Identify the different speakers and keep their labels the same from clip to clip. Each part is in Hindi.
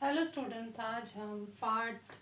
Speaker 1: हेलो स्टूडेंट्स, आज हम पार्ट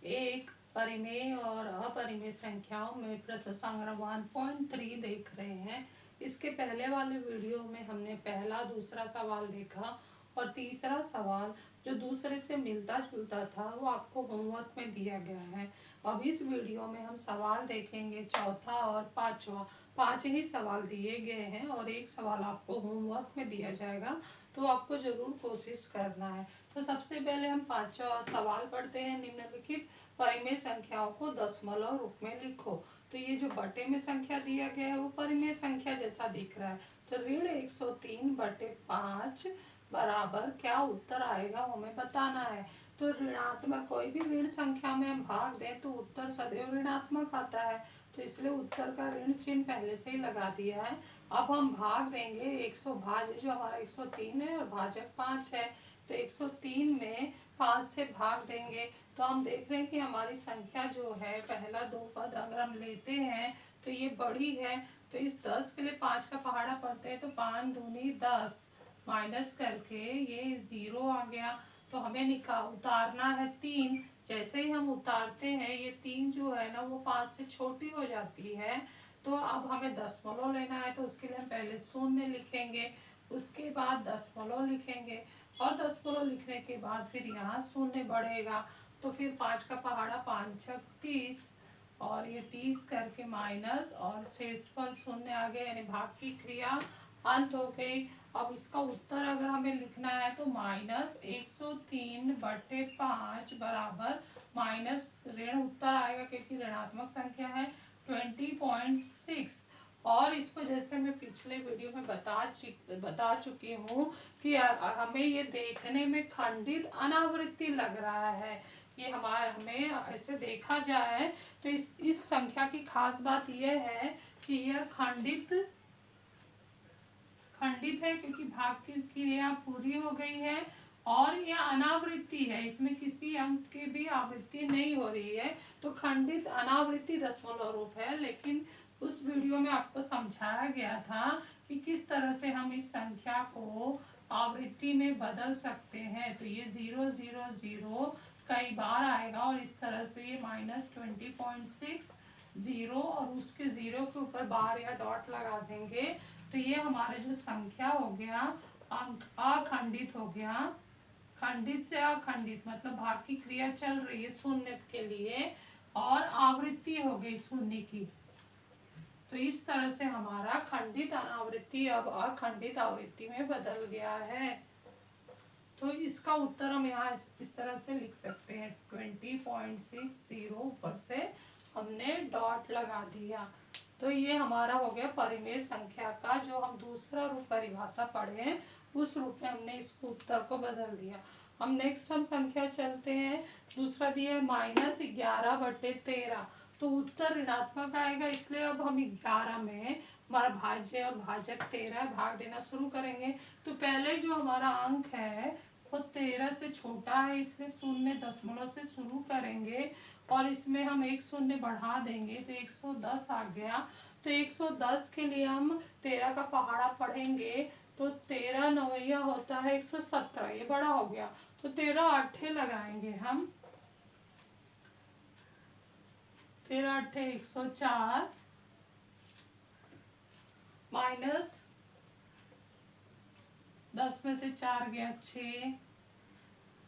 Speaker 1: एक परिमेय और अपरिमेय संख्याओं में प्रश्न संग्रह 1.3 देख रहे हैं। इसके पहले वाले वीडियो में हमने पहला दूसरा सवाल देखा और तीसरा सवाल जो दूसरे से मिलता जुलता था वो आपको होमवर्क में दिया गया है। अब इस वीडियो में हम सवाल देखेंगे चौथा और पांचवा। 5 ही सवाल दिए गए हैं और एक सवाल आपको होमवर्क में दिया जाएगा, तो आपको जरूर कोशिश करना है। तो सबसे पहले हम पांचवा सवाल पढ़ते हैं। निम्नलिखित परिमेय संख्याओं को दशमलव रूप में लिखो। तो ये जो बटे में संख्या दिया गया है वो परिमेय संख्या जैसा दिख रहा है। तो ऋण 103 बटे 5 बराबर क्या उत्तर आएगा हमें बताना है। तो ऋणात्मक कोई भी ऋण संख्या में हम भाग दें तो उत्तर सदैव ऋणात्मक आता है, तो इसलिए उत्तर का ऋण चिन्ह पहले से ही लगा दिया है। अब हम भाग देंगे 100 भाज्य जो हमारा 103 है और भाजक 5 है, तो 103 में 5 से भाग देंगे तो हम देख रहे हैं कि हमारी संख्या जो है पहला दो पद अगर हम लेते हैं तो ये बड़ी है। तो इस 10 के लिए 5 का पहाड़ा पड़ते हैं तो 5 दूनी 10 माइनस करके ये 0 आ गया। तो हमें उतारना है 3। जैसे ही हम उतारते हैं ये 3 जो है ना वो 5 से छोटी हो जाती है। तो अब हमें दशमलव लेना है, तो उसके लिए हम पहले शून्य लिखेंगे, उसके बाद दशमलव लिखेंगे और दशमलव लिखने के बाद फिर यहाँ शून्य बढ़ेगा। तो फिर 5 का पहाड़ा 5 छक 30 और ये 30 करके माइनस और शेषफल शून्य आ गया, यानी भाग की क्रिया अंत हो गई। अब इसका उत्तर अगर हमें लिखना है तो -103 बटे 5 बराबर माइनस ऋण उत्तर आएगा क्योंकि ऋणात्मक संख्या है 20.6। और इसको जैसे मैं पिछले वीडियो में बता चुकी हूँ कि हमें ये देखने में खंडित अनावृत्ति लग रहा है। ये हमें ऐसे देखा जाए तो इस संख्या की खास बात यह है कि यह खंडित है क्योंकि भाग की क्रिया पूरी हो गई है और यह अनावृत्ति है, इसमें किसी अंक की भी आवृत्ति नहीं हो रही है। तो खंडित अनावृत्ति दशमलव रूप है, लेकिन उस वीडियो में आपको समझाया गया था कि किस तरह से हम इस संख्या को आवृत्ति में बदल सकते हैं। तो ये 0 0 0 कई बार आएगा और इस तरह से ये -20.6 0 और उसके 0 के ऊपर बार या डॉट लगा देंगे। तो ये हमारा जो संख्या हो गया अंक अखंडित हो गया। खंडित से अखंडित मतलब भाग की क्रिया चल रही है शून्य के लिए और आवृत्ति हो गई शून्य की। तो इस तरह से हमारा खंडित अनावृत्ति अब अखंडित आवृत्ति में बदल गया है। तो इसका उत्तर हम यहाँ इस तरह से लिख सकते हैं 20.60 ऊपर से हमने डॉट लगा दिया। तो ये हमारा हो गया परिमेय संख्या का जो हम दूसरा रूप परिभाषा पढ़े हैं उस रूप में हमने इस उत्तर को बदल दिया। हम नेक्स्ट संख्या चलते हैं। दूसरा दिया है -11 बटे 13। तो उत्तर ऋणात्मक आएगा, इसलिए अब हम 11 में हमारा भाज्य और भाजक 13 भाग देना शुरू करेंगे। तो पहले जो हमारा अंक है वो 13 से छोटा है, इसलिए शून्य दशमलव से शुरू करेंगे और इसमें हम एक शून्य बढ़ा देंगे तो 110 आ गया। तो 110 के लिए हम 13 का पहाड़ा पढ़ेंगे तो 13 नवैया होता है 117, ये बड़ा हो गया। तो 13 आठे लगाएंगे हम, 13 आठे 104 माइनस 10 में से 4 गया 6।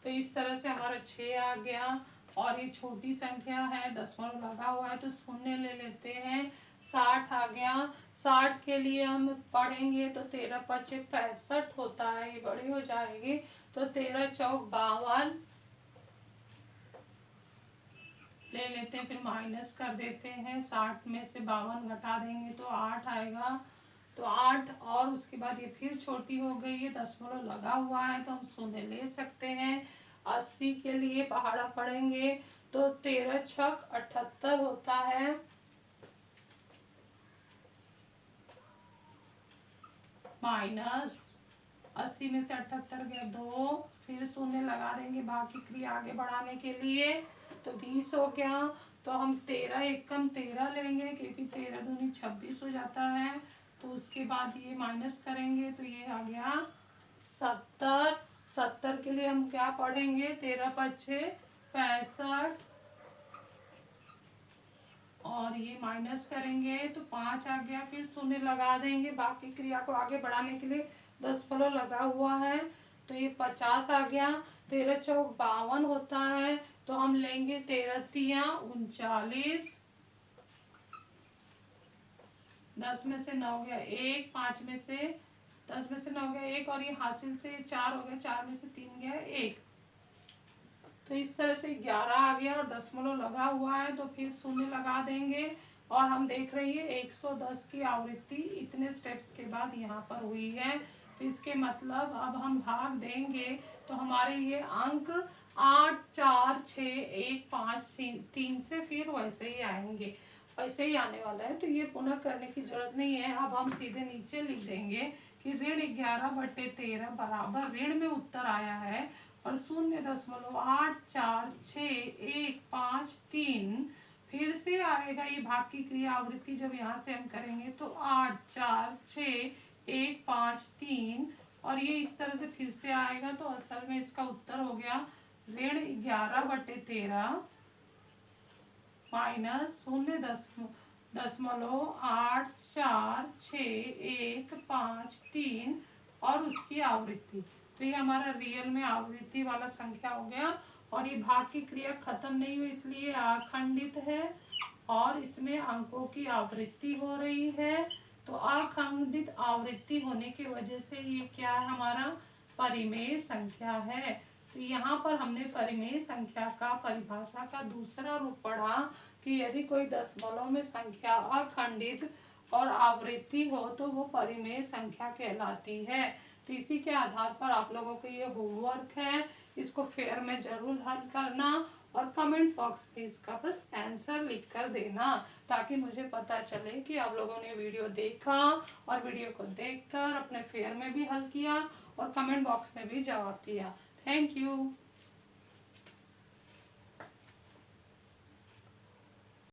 Speaker 1: तो इस तरह से हमारा 6 आ गया और ये छोटी संख्या है, दशमलव लगा हुआ है तो शून्य ले लेते हैं। 60 आ गया। 60 के लिए हम पढ़ेंगे तो 13 पचे 65 होता है, ये बड़ी हो जाएगी। तो 13 चौक 52 ले लेते हैं, फिर माइनस कर देते हैं। 60 में से 52 घटा देंगे तो 8 आएगा। तो 8 और उसके बाद ये फिर छोटी हो गई है, दशमलव लगा हुआ है तो हम शून्य ले सकते हैं। 80 के लिए पहाड़ा पढ़ेंगे तो 13 छक 78 होता है। माइनस 80 में से 78 गया 2, फिर शून्य लगा देंगे भाग की क्रिया आगे बढ़ाने के लिए तो 20 हो गया। तो हम 13 एकम 13 लेंगे क्योंकि 13 दूनी 26 हो जाता है। तो उसके बाद ये माइनस करेंगे तो ये आ गया 70। 70 के लिए हम क्या पढ़ेंगे, 13 पच्छे 65 और ये माइनस करेंगे तो 5 आ गया, फिर शून्य लगा देंगे। बाकी क्रिया को आगे बढ़ाने के लिए दशमलव लगा हुआ है तो ये 50 आ गया। 13 चौक 52 होता है तो हम लेंगे 13 तिया 39, 10 में से 9 गया 1, 5 में से 10 में से 9 गया 1 और ये हासिल से 4 हो गया, 4 में से 3 गया 1। तो इस तरह से 11 आ गया और दशमलव लगा हुआ है तो फिर शून्य लगा देंगे। और हम देख रहे हैं 110 की आवृत्ति इतने स्टेप्स के बाद यहाँ पर हुई है। तो इसके मतलब अब हम भाग देंगे तो हमारे ये अंक 8, 4, 6, 1, 5, 3 से फिर वैसे ही आएंगे, वैसे ही आने वाला है। तो ये पुनः करने की जरूरत नहीं है। अब हम सीधे नीचे लिख देंगे कि ऋण 11/13 बराबर ऋण में उत्तर आया है और 0.84615 फिर से आएगा। ये भाग की क्रिया आवृत्ति जब यहाँ से हम करेंगे तो 84615 और ये इस तरह से फिर से आएगा। तो असल में इसका उत्तर हो गया ऋण 11/13 माइनस 0.84615 और उसकी आवृत्ति। तो ये हमारा रियल में आवृत्ति वाला संख्या हो गया। और ये भाग की क्रिया खत्म नहीं हुई इसलिए अखंडित है और इसमें अंकों की आवृत्ति हो रही है। तो अखंडित आवृत्ति होने की वजह से ये क्या है, हमारा परिमेय संख्या है। तो यहाँ पर हमने परिमेय संख्या का परिभाषा का दूसरा रूप पढ़ा कि यदि कोई दशमलव में संख्या अखंडित और आवृत्ति हो तो वो परिमेय संख्या कहलाती है। तो इसी के आधार पर आप लोगों को ये होमवर्क है, इसको फेयर में जरूर हल करना और कमेंट बॉक्स में इसका बस आंसर लिख कर देना ताकि मुझे पता चले कि आप लोगों ने वीडियो देखा और वीडियो को देखकर अपने फेयर में भी हल किया और कमेंट बॉक्स में भी जवाब दिया। Thank you.